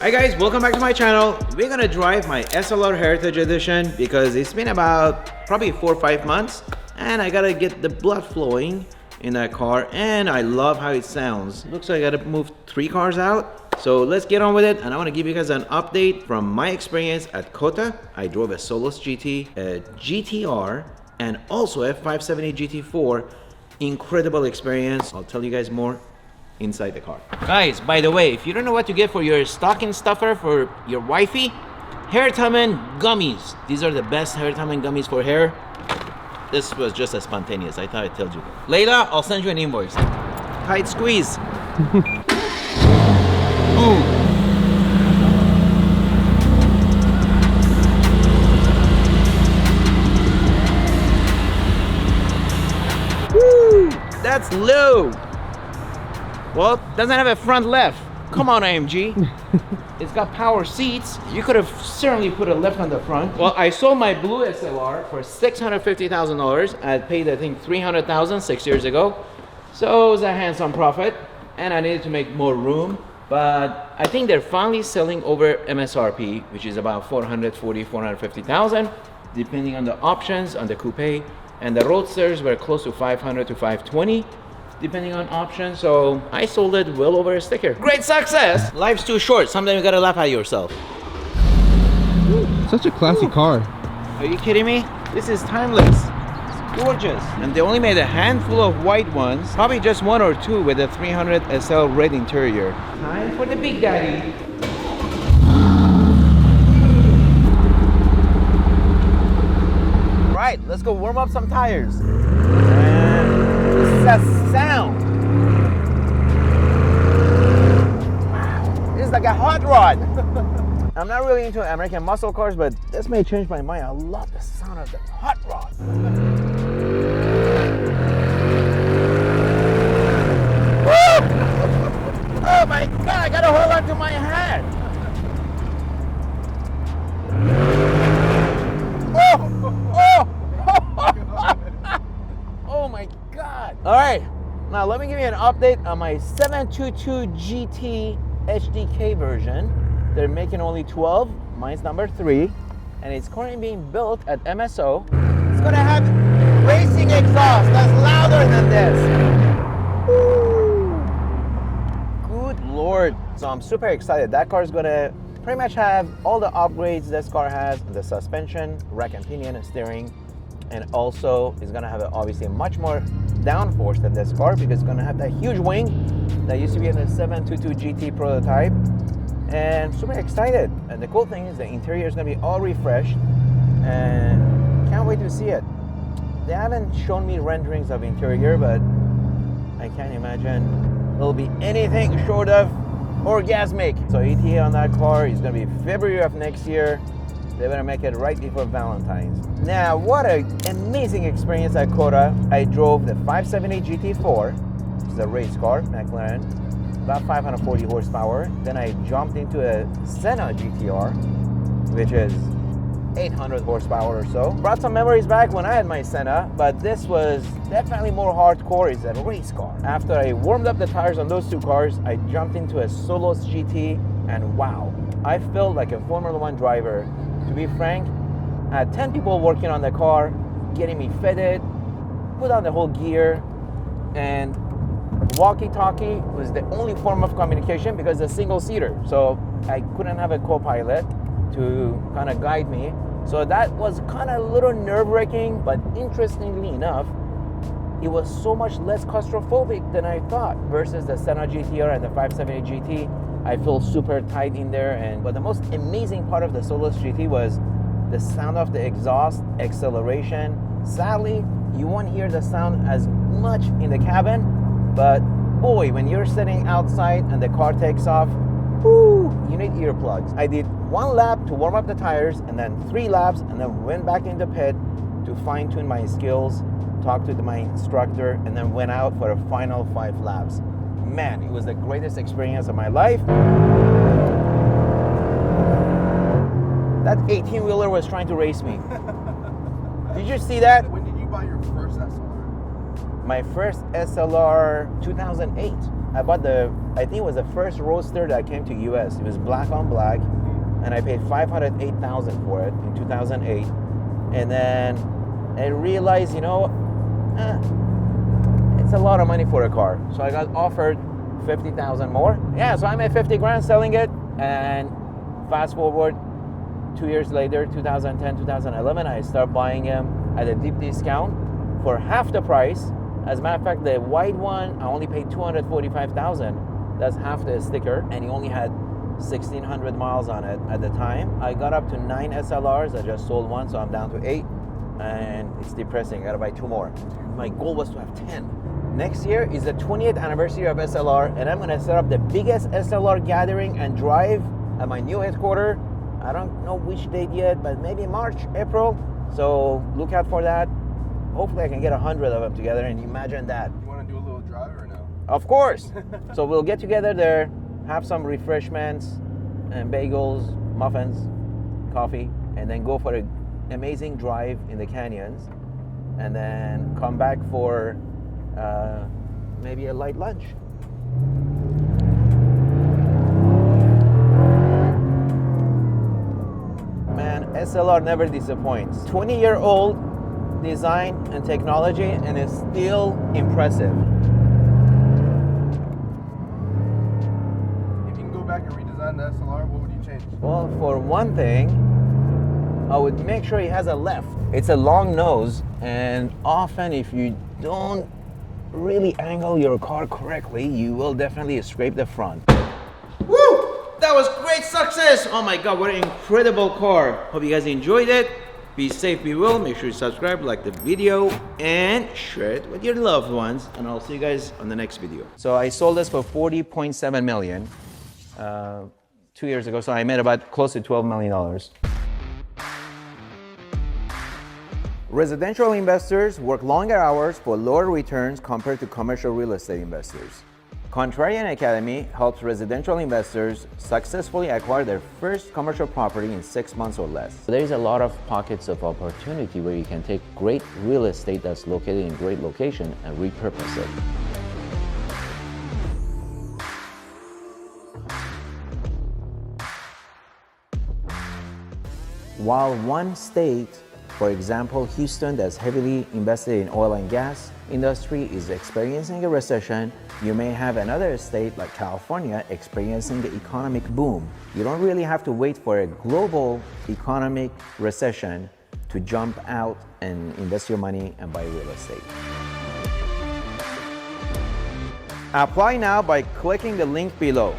Hi guys, welcome back to my channel. We're gonna drive my SLR Heritage Edition because it's been about probably 4 or 5 months and I gotta get the blood flowing in that car and I love how it sounds. Looks like I gotta move 3 cars out. So let's get on with it and I wanna give you guys an update from my experience at COTA. I drove a SOLUS GT, a GTR, and also a 570 GT4. Incredible experience. I'll tell you guys more inside the car. Guys, by the way, if you don't know what to get for your stocking stuffer for your wifey, hair Taman gummies. These are the best hair Taman gummies for hair. This was just a spontaneous. I thought I'd tell you. Layla, I'll send you an invoice. Tight squeeze. Ooh. Woo! That's low. Well, doesn't have a front left. Come on, AMG. It's got power seats. You could have certainly put a left on the front. Well, I sold my blue SLR for $650,000. I paid, I think, $300,000 6 years ago. So it was a handsome profit, and I needed to make more room. But I think they're finally selling over MSRP, which is about $440,000, $450,000, depending on the options on the coupe. And the Roadsters were close to $500,000 to $520,000. Depending on options, so I sold it well over a sticker. Great success! Life's too short, sometimes you gotta laugh at yourself. Such a classy car. Are you kidding me? This is timeless. It's gorgeous. And they only made a handful of white ones, probably just 1 or 2 with a 300 SL red interior. Time for the Big Daddy. Right, let's go warm up some tires. This is a sound. Wow, this is like a hot rod. I'm not really into American muscle cars, but this may change my mind. I love the sound of the hot rod. Oh my God, I gotta hold on to my hat. Oh my God. All right, now let me give you an update on my 722 GT HDK version. They're making only 12, mine's number 3, and it's currently being built at MSO. It's gonna have racing exhaust that's louder than this. Woo. Good Lord. So I'm super excited. That car is gonna pretty much have all the upgrades this car has: the suspension, rack and pinion, and steering. And also is gonna have obviously much more downforce than this car because it's gonna have that huge wing that used to be in the 722 GT prototype. And super excited. And the cool thing is the interior is gonna be all refreshed and can't wait to see it. They haven't shown me renderings of interior, but I can't imagine it'll be anything short of orgasmic. So ETA on that car is gonna be February of next year. They're gonna make it right before Valentine's. Now, what an amazing experience at COTA. I drove the 570 GT4, which is a race car, McLaren, about 540 horsepower. Then I jumped into a Senna GTR, which is 800 horsepower or so. Brought some memories back when I had my Senna, but this was definitely more hardcore. It's a race car. After I warmed up the tires on those 2 cars, I jumped into a SOLUS GT, and wow, I felt like a Formula 1 driver. To be frank, I had 10 people working on the car, getting me fitted, put on the whole gear, and walkie-talkie was the only form of communication because it's a single-seater. So I couldn't have a co-pilot to kind of guide me. So that was kind of a little nerve-wracking, but interestingly enough, it was so much less claustrophobic than I thought versus the Senna GTR and the 570 GT. I feel super tight in there, but the most amazing part of the SOLUS GT was the sound of the exhaust, acceleration. Sadly, you won't hear the sound as much in the cabin, but boy, when you're sitting outside and the car takes off, whoo, you need earplugs. I did 1 lap to warm up the tires, and then 3 laps, and then went back in the pit to fine-tune my skills, talked to my instructor, and then went out for a final 5 laps. Man, it was the greatest experience of my life. That 18-wheeler was trying to race me. Did you see that? When did you buy your first SLR? My first SLR, 2008. I bought the I think it was the first Roadster that came to US. It was black on black, and I paid $508,000 for it in 2008. And then I realized, you know, it's a lot of money for a car. So I got offered 50,000 more. Yeah, so I made 50 grand selling it, and fast forward 2 years later, 2010, 2011, I started buying them at a deep discount for half the price. As a matter of fact, the white one, I only paid 245,000. That's half the sticker, and he only had 1,600 miles on it at the time. I got up to 9 SLRs. I just sold one, so I'm down to 8, and it's depressing. I gotta buy 2 more. My goal was to have 10. Next year is the 20th anniversary of SLR, and I'm gonna set up the biggest SLR gathering and drive at my new headquarters. I don't know which date yet, but maybe March, April. So look out for that. Hopefully I can get 100 of them together, and imagine that. You want to do a little drive or no? Of course. So we'll get together there, have some refreshments and bagels, muffins, coffee, and then go for an amazing drive in the canyons, and then come back for maybe a light lunch. Man, SLR never disappoints. 20-year-old design and technology, and it's still impressive. If you can go back and redesign the SLR, what would you change? Well, for one thing, I would make sure it has a left. It's a long nose, and often if you don't really angle your car correctly, you will definitely scrape the front. Woo! That was great success! Oh my God, what an incredible car. Hope you guys enjoyed it. Be safe, be well. Make sure you subscribe, like the video, and share it with your loved ones. And I'll see you guys on the next video. So I sold this for $40.7 million 2 years ago. So I made about close to $12 million. Residential investors work longer hours for lower returns compared to commercial real estate investors. Contrarian Academy helps residential investors successfully acquire their first commercial property in 6 months or less. There's a lot of pockets of opportunity where you can take great real estate that's located in great location and repurpose it. While one state, for example, Houston, that's heavily invested in oil and gas industry, is experiencing a recession, you may have another state like California experiencing the economic boom. You don't really have to wait for a global economic recession to jump out and invest your money and buy real estate. Apply now by clicking the link below.